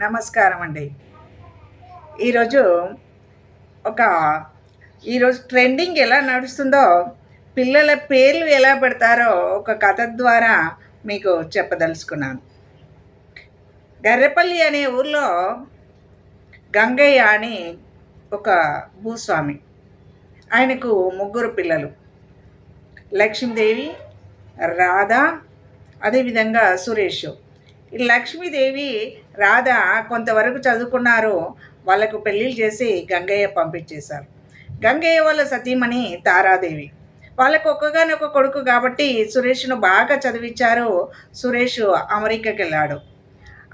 నమస్కారం అండి. ఈరోజు ఒక ఈరోజు ట్రెండింగ్ ఎలా నడుస్తుందో, పిల్లల పేర్లు ఎలా పెడతారో ఒక కథ ద్వారా మీకు చెప్పదలుచుకున్నాను. గర్రెపల్లి అనే ఊర్లో గంగయ్య అని ఒక భూస్వామి. ఆయనకు 3 పిల్లలు. లక్ష్మీదేవి, రాధ, అదేవిధంగా సురేష్. ఈ లక్ష్మీదేవి, రాధ కొంతవరకు చదువుకున్నారు. వాళ్ళకు పెళ్ళిళ్ళు చేసి గంగయ్య పంపించేశారు. గంగయ్య వాళ్ళ సతీమణి తారాదేవి. వాళ్ళకు ఒక్కగానొక కొడుకు కాబట్టి సురేష్ను బాగా చదివించారు. సురేష్ అమెరికాకి వెళ్ళాడు.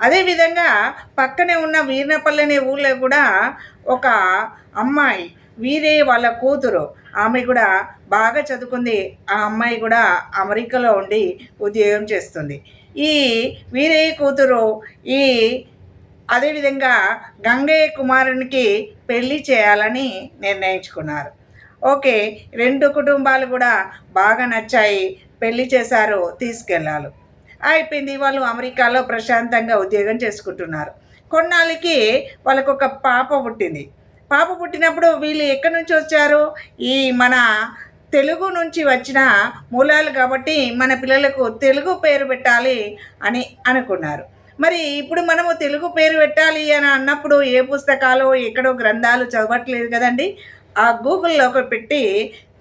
అదేవిధంగా పక్కనే ఉన్న వీర్నపల్లి అనే ఊళ్ళో కూడా ఒక అమ్మాయి, వీరే వాళ్ళ కూతురు, ఆమె కూడా బాగా చదువుకుంది. ఆ అమ్మాయి కూడా అమెరికాలో ఉండి ఉద్యోగం చేస్తుంది. ఈ వీరయ్య కూతురు అదేవిధంగా గంగయ్య కుమారునికి పెళ్ళి చేయాలని నిర్ణయించుకున్నారు. ఓకే, 2 కుటుంబాలు కూడా బాగా నచ్చాయి. పెళ్ళి చేశారు, తీసుకెళ్ళాలి. అయిపోయింది. వాళ్ళు అమెరికాలో ప్రశాంతంగా ఉద్యోగం చేసుకుంటున్నారు. కొన్నాళ్ళకి వాళ్ళకు ఒక పాప పుట్టింది. పాప పుట్టినప్పుడు వీళ్ళు ఎక్కడి నుంచి వచ్చారు? ఈ మన తెలుగు నుంచి వచ్చిన మూలాలు కాబట్టి మన పిల్లలకు తెలుగు పేరు పెట్టాలి అని అనుకున్నారు. మరి ఇప్పుడు మనము తెలుగు పేరు పెట్టాలి అని అన్నప్పుడు ఏ పుస్తకాలు ఎక్కడో గ్రంథాలు చదవట్లేదు కదండి. ఆ గూగుల్లో పెట్టి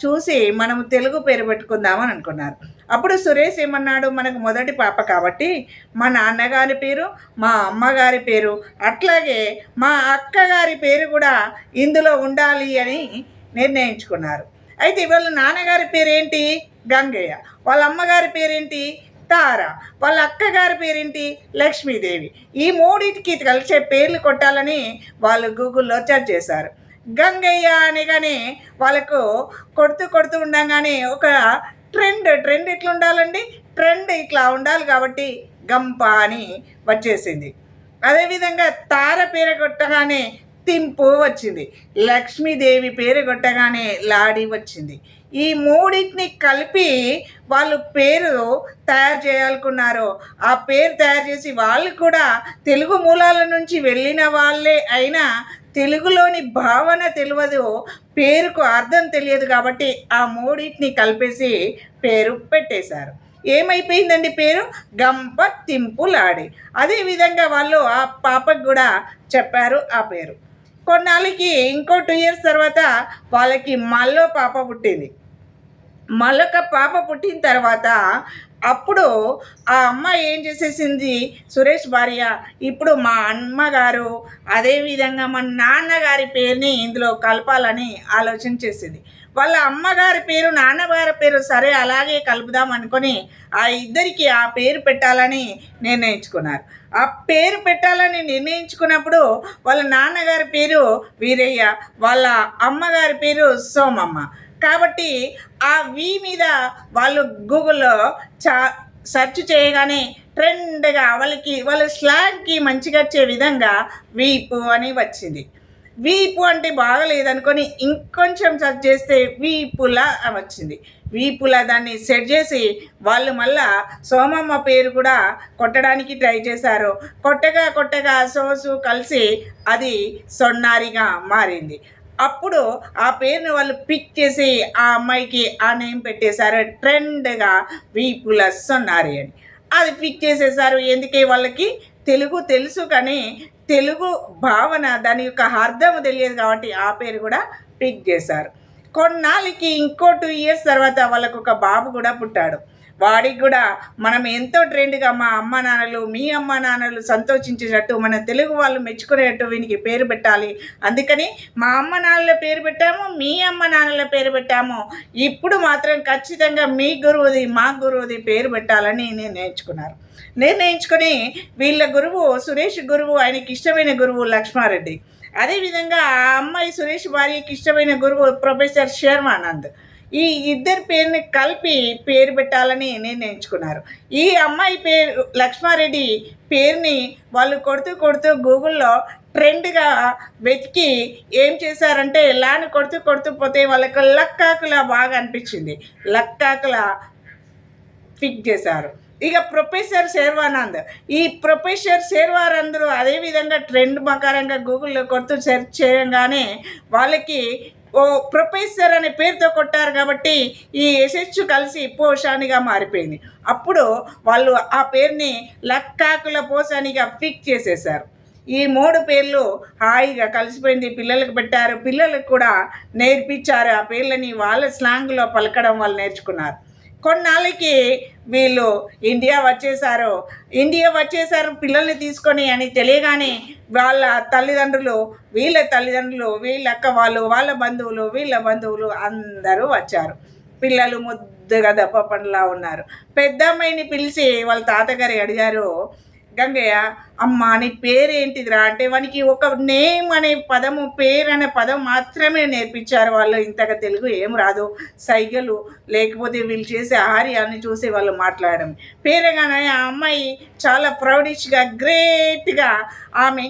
చూసి మనము తెలుగు పేరు పెట్టుకుందామని అనుకున్నారు. అప్పుడు సురేష్ ఏమన్నాడు, మనకు మొదటి పాప కాబట్టి మా నాన్నగారి పేరు, మా అమ్మగారి పేరు, అట్లాగే మా అక్కగారి పేరు కూడా ఇందులో ఉండాలి అని నిర్ణయించుకున్నారు. అయితే వాళ్ళ నాన్నగారి పేరేంటి? గంగయ్య. వాళ్ళ అమ్మగారి పేరేంటి? తార. వాళ్ళ అక్కగారి పేరేంటి? లక్ష్మీదేవి. ఈ 3టికి కలిసే పేర్లు కొట్టాలని వాళ్ళు గూగుల్లో సెర్చ్ చేశారు. గంగయ్య అనగానే వాళ్ళకు కొడుతూ ఉండగానే ఒక ట్రెండ్ ఎట్లా ఉండాలండి? ట్రెండ్ ఇట్లా ఉండాలి కాబట్టి గంప అని వచ్చేసింది. అదేవిధంగా తార పేరు కొట్టగానే తింపు వచ్చింది. లక్ష్మీదేవి పేరు కొట్టగానే లాడి వచ్చింది. ఈ 3టిని కలిపి వాళ్ళు పేరు తయారు చేయాలనుకున్నారు. ఆ పేరు తయారు చేసి వాళ్ళు కూడా తెలుగు మూలాల నుంచి వెళ్ళిన వాళ్ళే అయినా తెలుగులోని భావన తెలియదు, పేరుకు అర్థం తెలియదు కాబట్టి ఆ 3టిని కలిపేసి పేరు పెట్టేశారు. ఏమైపోయిందండి పేరు? గంప తింపులాడి. అదేవిధంగా వాళ్ళు ఆ పాపకు కూడా చెప్పారు ఆ పేరు. కొన్నాళ్ళకి ఇంకో 2 years తర్వాత వాళ్ళకి మళ్ళీ పాప పుట్టింది. మళ్ళొక పాప పుట్టిన తర్వాత అప్పుడు ఆ అమ్మాయి ఏం చేసేసింది, సురేష్ భార్య, ఇప్పుడు మా అమ్మగారు అదేవిధంగా మా నాన్నగారి పేరుని ఇందులో కలపాలని ఆలోచన చేసింది. వాళ్ళ అమ్మగారి పేరు, నాన్నగారి పేరు సరే అలాగే కలుపుదాం అనుకొని ఆ ఇద్దరికి ఆ పేరు పెట్టాలని నిర్ణయించుకున్నారు. ఆ పేరు పెట్టాలని నిర్ణయించుకున్నప్పుడు వాళ్ళ నాన్నగారి పేరు వీరయ్య, వాళ్ళ అమ్మగారి పేరు సోమమ్మ. కాబట్టి ఆ వి మీద వాళ్ళు గూగుల్లో సెర్చ్ చేయగానే ట్రెండ్గా వాళ్ళ స్లాగ్కి మంచిగా వచ్చే విధంగా వీపు అని వచ్చింది. వీపు అంటే బాగలేదనుకొని ఇంకొంచెం సెర్చ్ చేస్తే వీపులా వచ్చింది. వీపులా దాన్ని సెట్ చేసి వాళ్ళు మళ్ళా సోమమ్మ పేరు కూడా కొట్టడానికి ట్రై చేశారు. కొట్టగా సోసు కలిసి అది సొన్నారిగా మారింది. అప్పుడు ఆ పేరుని వాళ్ళు పిక్ చేసి ఆ అమ్మాయికి ఆ నేమ్ పెట్టేశారు, ట్రెండ్గా వీపుల సొన్నారి అని. అది పిక్ చేసేసారు. ఎందుకే వాళ్ళకి తెలుగు తెలుసు కానీ తెలుగు భావన దాని యొక్క అర్థం తెలియదు కాబట్టి ఆ పేరు కూడా పిక్ చేశారు. కొన్నాళ్ళకి ఇంకో 2 years తర్వాత వాళ్ళకు ఒక బాబు కూడా పుట్టాడు. వాడికి కూడా మనం ఎంతో ట్రెండ్గా మా అమ్మ నాన్నలు, మీ అమ్మ నాన్నలు సంతోషించేటట్టు, మన తెలుగు వాళ్ళు మెచ్చుకునేటట్టు వీనికి పేరు పెట్టాలి. అందుకని మా అమ్మ నాన్నల పేరు పెట్టాము, మీ అమ్మ నాన్నల పేరు పెట్టాము. ఇప్పుడు మాత్రం ఖచ్చితంగా మీ గురువుది, మా గురువుది పేరు పెట్టాలని నిర్ణయించుకొని వీళ్ళ గురువు సురేష్ గురువు, ఆయనకి ఇష్టమైన గురువు లక్ష్మారెడ్డి. అదేవిధంగా ఆ అమ్మాయి సురేష్ భార్యకి ఇష్టమైన గురువు ప్రొఫెసర్ శర్మానంద్. ఈ ఇద్దరి పేరుని కలిపి పేరు పెట్టాలని నిర్ణయించుకున్నారు. ఈ అమ్మాయి పేరు లక్ష్మారెడ్డి పేరుని వాళ్ళు కొడుతూ గూగుల్లో ట్రెండ్గా వెతికి ఏం చేశారంటే లాని కొడుతూ పోతే వాళ్ళకి లక్కాకులా బాగా అనిపించింది. లక్కాకులా ఫిక్స్ చేశారు. ఇక ప్రొఫెసర్ శర్వానంద్, ఈ ప్రొఫెసర్ శర్వానంద్ అదేవిధంగా ట్రెండ్ ప్రకారంగా గూగుల్లో కొడుతూ సెర్చ్ చేయగానే వాళ్ళకి ఓ ప్రొఫెసర్ అనే పేరుతో కొట్టారు కాబట్టి ఈ ఎస్హెచ్ కలిసి పోషానిగా మారిపోయింది. అప్పుడు వాళ్ళు ఆ పేరుని లక్కాకుల పోసానిగా ఫిక్స్ చేసేశారు. ఈ 3 పేర్లు హాయిగా కలిసిపోయింది. పిల్లలకు పెట్టారు, పిల్లలకు కూడా నేర్పించారు. ఆ పేర్లని వాళ్ళ స్లాంగ్లో పలకడం వాళ్ళు నేర్చుకున్నారు. కొన్నాళ్ళకి వీళ్ళు ఇండియా వచ్చేసారు పిల్లల్ని తీసుకొని అని తెలియగానే వాళ్ళ తల్లిదండ్రులు, వీళ్ళ అక్క వాళ్ళు, వీళ్ళ బంధువులు అందరూ వచ్చారు. పిల్లలు ముద్దుగా దప్ప పండ్లా ఉన్నారు. పెద్దమ్మాయిని పిలిచి వాళ్ళ తాతగారు అడిగారు, గంగయ్య అమ్మ నీ పేరేంటిదిరా అంటే వానికి ఒక నేమ్ అనే పదము, పేరు అనే పదం మాత్రమే నేర్పించారు వాళ్ళు. ఇంతగా తెలుగు ఏం రాదు, సైగలు లేకపోతే వీళ్ళు చేసే ఆహార్యాన్ని చూసి వాళ్ళు మాట్లాడడం. పేరేగానే ఆ అమ్మాయి చాలా ప్రౌడిష్గా గ్రేట్గా ఆమె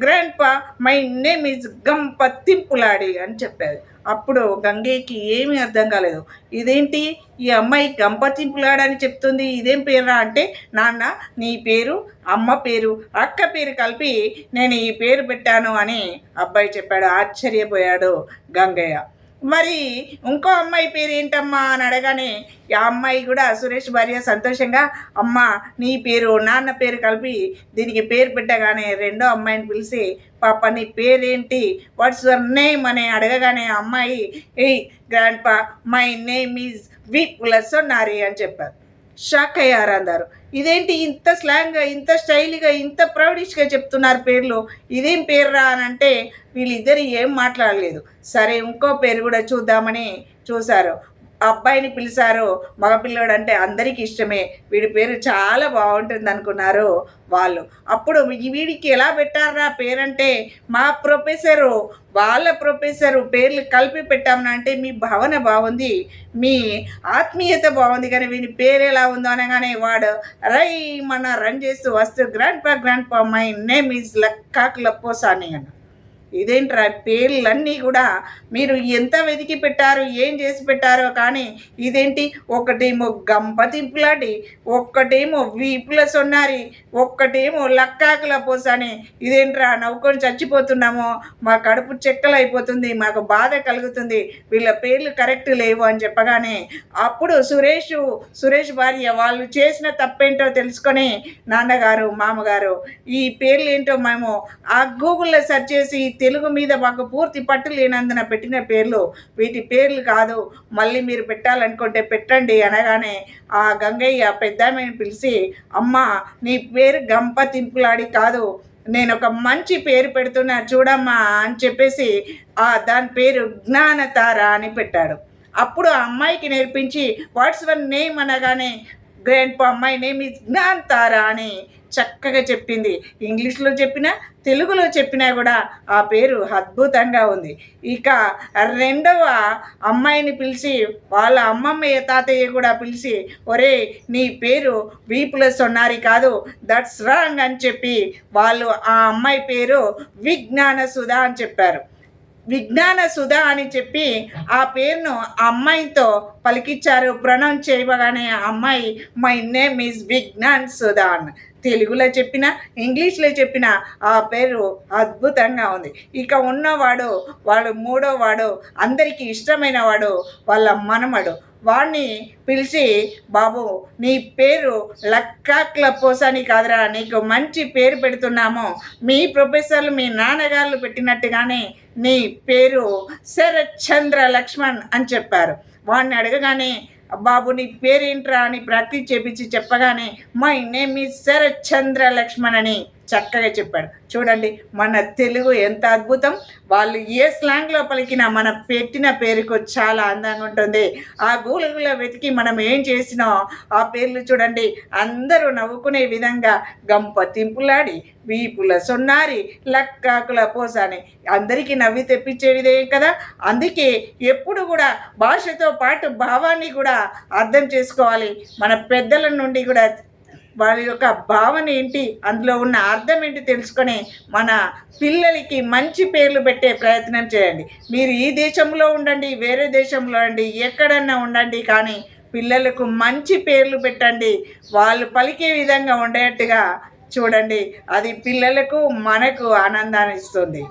గ్రాండ్ పా మై నేమ్ ఈజ్ గంపతింపులాడి అని చెప్పారు. అప్పుడు గంగయ్యకి ఏమీ అర్థం కాలేదు. ఇదేంటి ఈ అమ్మాయి గంపతింపులాడని చెప్తుంది, ఇదేం పేరురా అంటే, నాన్న నీ పేరు, అమ్మ పేరు, అక్క పేరు కలిపి నేను ఈ పేరు పెట్టాను అని అబ్బాయి చెప్పాడు. ఆశ్చర్యపోయాడు గంగయ్య. మరి ఇంకో అమ్మాయి పేరు ఏంటమ్మా అని అడగానే ఆ అమ్మాయి కూడా సురేష్ భార్య సంతోషంగా, అమ్మ నీ పేరు నాన్న పేరు కలిపి దీనికి పేరు పెట్టగానే రెండో అమ్మాయిని పిలిచి, పాప నీ పేరేంటి, వాట్స్ యువర్ నేమ్ అని అడగగానే ఆ అమ్మాయి, ఏ గ్రాండ్ పా మై నేమ్ ఈజ్ వీపులసొన్నారి అని చెప్పారు. షాక్ అయ్యారు అందరు. ఇదేంటి ఇంత స్లాంగ్గా, ఇంత స్టైల్గా, ఇంత ప్రౌడిష్గా చెప్తున్నారు పేర్లు, ఇదేం పేరురా అని అంటే వీళ్ళిద్దరు ఏం మాట్లాడలేదు. సరే ఇంకో పేరు కూడా చూద్దామని చూశారు. అబ్బాయిని పిలిచారు. మగపిల్లడు అంటే అందరికీ ఇష్టమే, వీడి పేరు చాలా బాగుంటుంది అనుకున్నారు వాళ్ళు. అప్పుడు వీడికి ఎలా పెట్టారా పేరంటే, మా ప్రొఫెసరు వాళ్ళ ప్రొఫెసరు పేర్లు కలిపి పెట్టామనంటే మీ భావన బాగుంది, మీ ఆత్మీయత బాగుంది, కానీ వీని పేరు ఎలా ఉందో అనగానే వాడు రన్ చేస్తూ వస్తూ గ్రాండ్ పా మై నేమ్ ఈజ్ లక్కాకులపోసాని అన్న. ఇదేంట్రా పేర్లన్నీ కూడా మీరు ఎంత వెతికి పెట్టారు, ఏం చేసి పెట్టారో, కానీ ఇదేంటి ఒకటేమో గంపతింపులాడి, ఒక్కటేమో వీపుల సొన్నారి, ఒక్కటేమో లక్కాకుల పోసాని. ఇదేంట్రా నవ్వుకొని చచ్చిపోతున్నామో, మా కడుపు చెక్కలు అయిపోతుంది, మాకు బాధ కలుగుతుంది, వీళ్ళ పేర్లు కరెక్ట్ లేవు అని చెప్పగానే అప్పుడు సురేష్ భార్య వాళ్ళు చేసిన తప్పేంటో తెలుసుకొని, నాన్నగారు మామగారు ఈ పేర్లు ఏంటో మేము ఆ గూగుల్లో సెర్చ్ చేసి తెలుగు మీద మాకు పూర్తి పట్టు లేనందున పెట్టిన పేర్లు, వీటి పేర్లు కాదు, మళ్ళీ మీరు పెట్టాలనుకుంటే పెట్టండి అనగానే ఆ గంగయ్య పెద్దామెని పిలిచి, అమ్మ నీ పేరు గంపతింపులాడి కాదు, నేను ఒక మంచి పేరు పెడుతున్నా చూడమ్మా అని చెప్పేసి దాని పేరు జ్ఞానతార అని పెట్టాడు. అప్పుడు ఆ అమ్మాయికి నేర్పించి వాట్స్ యువర్ నేమ్ అనగానే గ్రాండ్ పా మై నేమ్ ఈజ్ జ్ఞానతార అని చక్కగా చెప్పింది. ఇంగ్లీష్లో చెప్పినా తెలుగులో చెప్పినా కూడా ఆ పేరు అద్భుతంగా ఉంది. ఇక రెండవ అమ్మాయిని పిలిచి వాళ్ళ అమ్మమ్మ తాతయ్య కూడా పిలిచి, ఒరే నీ పేరు వీపుల సొన్నారి కాదు, దట్స్ రాంగ్ అని చెప్పి వాళ్ళు ఆ అమ్మాయి పేరు విజ్ఞాన సుధా అని చెప్పారు. విజ్ఞాన సుధా అని చెప్పి ఆ పేరును ఆ అమ్మాయితో పలికిచ్చారు. ప్రొనౌన్స్ చేయగానే ఆ అమ్మాయి my name is Vignan Sudha అని తెలుగులో చెప్పిన ఇంగ్లీష్లో చెప్పిన ఆ పేరు అద్భుతంగా ఉంది. ఇక ఉన్నవాడు వాడు మూడోవాడు, అందరికీ ఇష్టమైన వాడు వాళ్ళ మనమడు. వాడిని పిలిచి, బాబు నీ పేరు లక్కాక్ల పోసాని కాదురా, నీకు మంచి పేరు పెడుతున్నాము, మీ ప్రొఫెసర్లు మీ నాన్నగారు పెట్టినట్టుగానే నీ పేరు శరత్ చంద్ర లక్ష్మణ్ అని చెప్పారు. వాడిని అడగగానే, బాబు నీ పేరేంట్రా అని ప్రాక్టీస్ చేపించి చెప్పగానే మై నేమ్ ఈజ్ శరత్ చంద్ర లక్ష్మణ్ అని చక్కగా చెప్పాడు. చూడండి మన తెలుగు ఎంత అద్భుతం, వాళ్ళు ఏ స్లాంగ్లో పలికినా మన పెట్టిన పేరుకు చాలా అందంగా ఉంటుంది. ఆ గూగుల్లో వెతికి మనం ఏం చేసినా ఆ పేర్లు చూడండి అందరూ నవ్వుకునే విధంగా గంపతింపులాడి, వీపుల సొన్నారి, లక్కాకుల పోసాని అందరికీ నవ్వి తెప్పించేవిదే కదా. అందుకే ఎప్పుడు కూడా భాషతో పాటు భావాన్ని కూడా అర్థం చేసుకోవాలి. మన పెద్దల నుండి కూడా వాళ్ళ యొక్క భావన ఏంటి, అందులో ఉన్న అర్థం ఏంటి తెలుసుకొని మన పిల్లలకి మంచి పేర్లు పెట్టే ప్రయత్నం చేయండి. మీరు ఈ దేశంలో ఉండండి, వేరే దేశంలో ఉండండి, ఎక్కడన్నా ఉండండి, కానీ పిల్లలకు మంచి పేర్లు పెట్టండి. వాళ్ళు పలికే విధంగా ఉండేట్టుగా చూడండి. అది పిల్లలకు మనకు ఆనందాన్ని ఇస్తుంది.